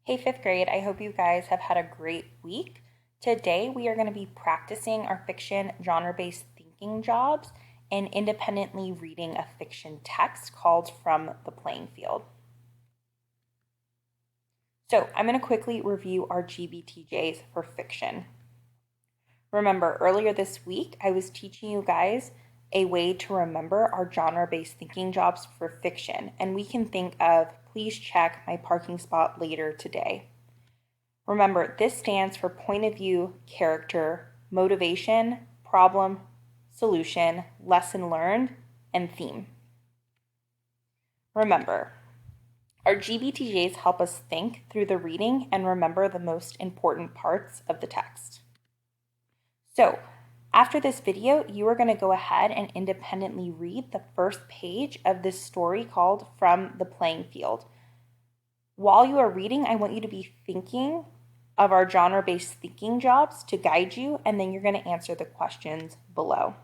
Hey, fifth grade, I hope you guys have had a great week. Today, we are going to be practicing our fiction genre based thinking jobs and independently reading a fiction text called From the Playing Field. So, I'm going to quickly review our GBTJs for fiction. Remember, earlier this week, I was teaching you guys a way to remember our genre based thinking jobs for fiction, and we can think of please check my parking spot later today. Remember, this stands for point of view, character, motivation, problem, solution, lesson learned, and theme. Remember, our GBTJs help us think through the reading and remember the most important parts of the text. So, after this video, you are going to go ahead and independently read the first page of this story called From the Playing Field. While you are reading, I want you to be thinking of our genre-based thinking jobs to guide you, and then you're going to answer the questions below.